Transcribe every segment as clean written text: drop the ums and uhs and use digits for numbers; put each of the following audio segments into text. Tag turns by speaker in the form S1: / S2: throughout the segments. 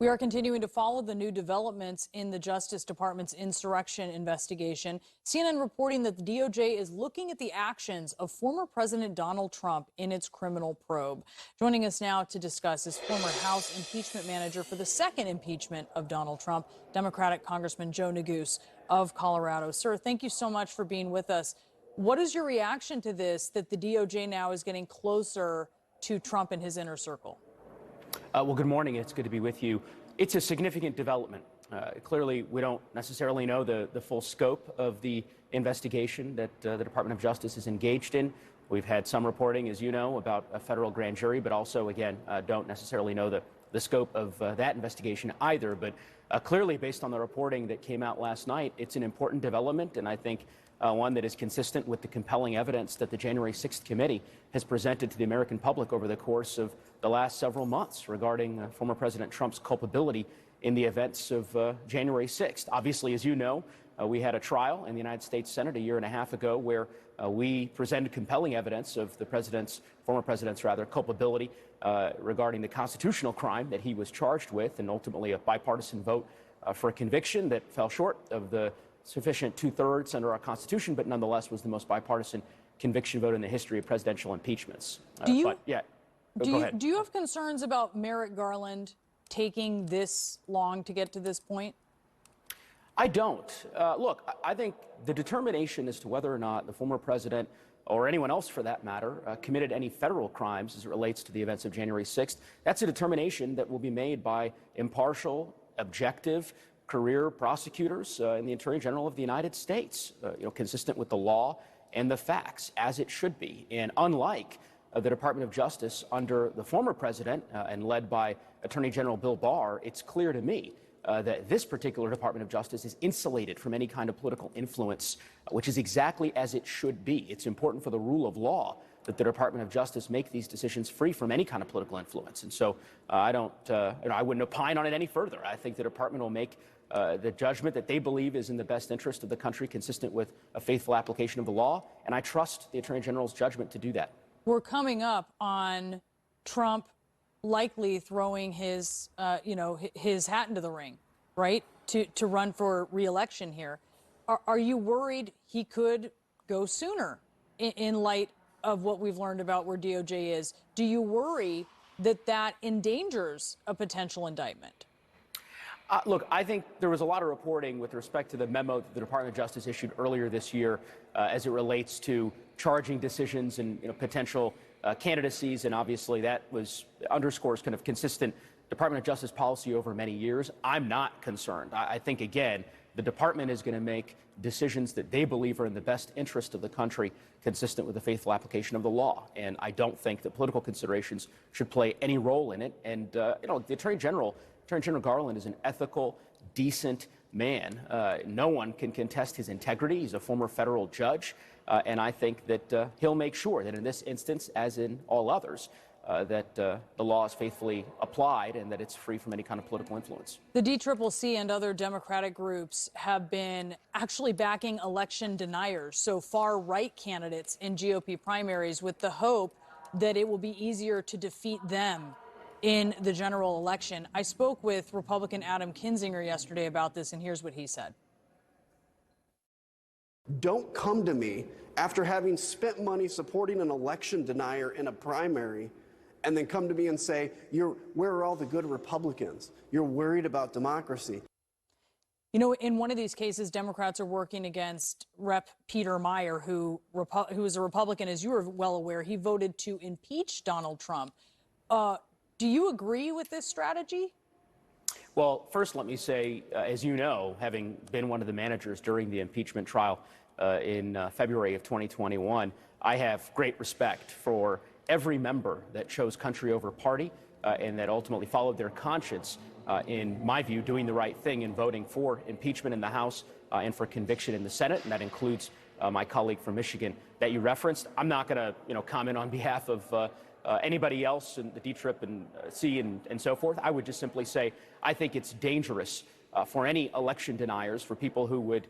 S1: We are continuing to follow the new developments in the Justice Department's insurrection investigation. CNN reporting that the DOJ is looking at the actions of former President Donald Trump in its criminal probe. Joining us now to discuss is former House impeachment manager for the second impeachment of Donald Trump, Democratic Congressman Joe Neguse of Colorado. Sir, thank you so much for being with us. What is your reaction to this, that the DOJ now is getting closer to Trump and his inner circle?
S2: Well, good morning. It's good to be with you. It's a significant development. Clearly, we don't necessarily know the full scope of the investigation that the Department of Justice is engaged in. We've had some reporting, as you know, about a federal grand jury, but also, again, don't necessarily know the scope of that investigation either. But clearly, based on the reporting that came out last night, it's an important development, and I think one that is consistent with the compelling evidence that the January 6th committee has presented to the American public over the course of the last several months regarding former President Trump's culpability in the events of January 6th. Obviously, as you know, we had a trial in the United States Senate a year and a half ago where we presented compelling evidence of the former president's culpability regarding the constitutional crime that he was charged with, and ultimately a bipartisan vote for a conviction that fell short of the sufficient 2/3 under our Constitution, but nonetheless was the most bipartisan conviction vote in the history of presidential impeachments.
S1: Do you have concerns about Merrick Garland taking this long to get to this point?
S2: I don't. Look, I think the determination as to whether or not the former president, or anyone else for that matter, committed any federal crimes as it relates to the events of January 6th, that's a determination that will be made by impartial, objective, career prosecutors and the Attorney General of the United States, consistent with the law and the facts, as it should be. And unlike the Department of Justice under the former president and led by Attorney General Bill Barr, it's clear to me that this particular Department of Justice is insulated from any kind of political influence, which is exactly as it should be. It's important for the rule of law that the Department of Justice make these decisions free from any kind of political influence. And so I wouldn't opine on it any further. I think the department will make the judgment that they believe is in the best interest of the country, consistent with a faithful application of the law. And I trust the Attorney General's judgment to do that.
S1: We're coming up on Trump likely throwing his hat into the ring, right, to run for re-election here. Are you worried he could go sooner in light of what we've learned about where DOJ is? Do you worry that endangers a potential indictment?
S2: Look, I think there was a lot of reporting with respect to the memo that the Department of Justice issued earlier this year as it relates to charging decisions and potential candidacies, and obviously that underscores kind of consistent Department of Justice policy over many years. I'm not concerned. I think, again, the department is going to make decisions that they believe are in the best interest of the country, consistent with the faithful application of the law. And I don't think that political considerations should play any role in it. And, the Attorney General Garland is an ethical, decent man. No one can contest his integrity. He's a former federal judge. And I think that he'll make sure that in this instance, as in all others, that the law is faithfully applied and that it's free from any kind of political influence.
S1: The DCCC and other Democratic groups have been actually backing election deniers, so far-right candidates in GOP primaries, with the hope that it will be easier to defeat them in the general election. I spoke with Republican Adam Kinzinger yesterday about this, and here's what he said.
S3: Don't come to me after having spent money supporting an election denier in a primary and then come to me and say, where are all the good Republicans? You're worried about democracy.
S1: You know, in one of these cases, Democrats are working against Rep. Peter Meyer, who is a Republican, as you are well aware. He voted to impeach Donald Trump. Do you agree with this strategy?
S2: Well, first, let me say, as you know, having been one of the managers during the impeachment trial in February of 2021, I have great respect for every member that chose country over party and that ultimately followed their conscience, in my view, doing the right thing in voting for impeachment in the House and for conviction in the Senate. And that includes my colleague from Michigan that you referenced. I'm not going to comment on behalf of anybody else in the DTRIP and C and so forth. I would just simply say I think it's dangerous for any election deniers, for people who would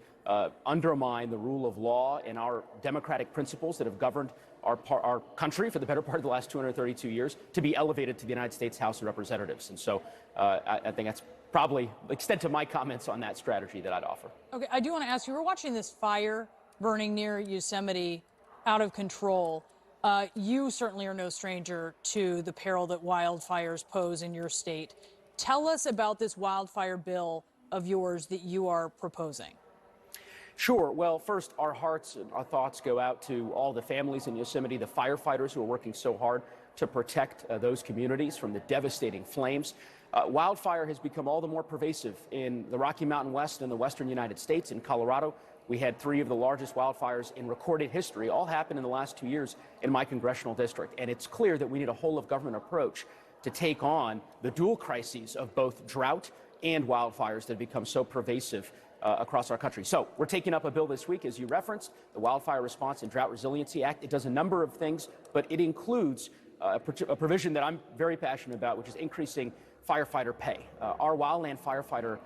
S2: undermine the rule of law and our democratic principles that have governed our country for the better part of the last 232 years to be elevated to the United States House of Representatives. And so I think that's probably the extent of my comments on that strategy that I'd offer.
S1: Okay, I do want to ask you, we're watching this fire burning near Yosemite out of control. You certainly are no stranger to the peril that wildfires pose in your state. Tell us about this wildfire bill of yours that you are proposing.
S2: Sure. Well, first, our hearts and our thoughts go out to all the families in Yosemite, the firefighters who are working so hard to protect those communities from the devastating flames. Wildfire has become all the more pervasive in the Rocky Mountain West and the western United States. In Colorado, we had 3 of the largest wildfires in recorded history, all happened in the last 2 years in my congressional district. And it's clear that we need a whole-of-government approach to take on the dual crises of both drought and wildfires that have become so pervasive across our country. So we're taking up a bill this week, as you referenced, the Wildfire Response and Drought Resiliency Act. It does a number of things, but it includes a provision that I'm very passionate about, which is increasing firefighter pay. Our wildland firefighters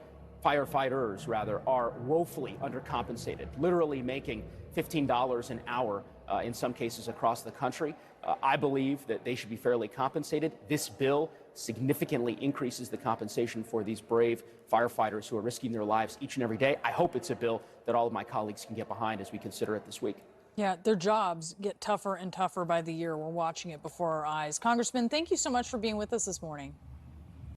S2: are woefully undercompensated, literally making $15 an hour in some cases across the country. I believe that they should be fairly compensated. This bill significantly increases the compensation for these brave firefighters who are risking their lives each and every day. I hope it's a bill that all of my colleagues can get behind as we consider it this week.
S1: Yeah, their jobs get tougher and tougher by the year. We're watching it before our eyes. Congressman, thank you so much for being with us this morning.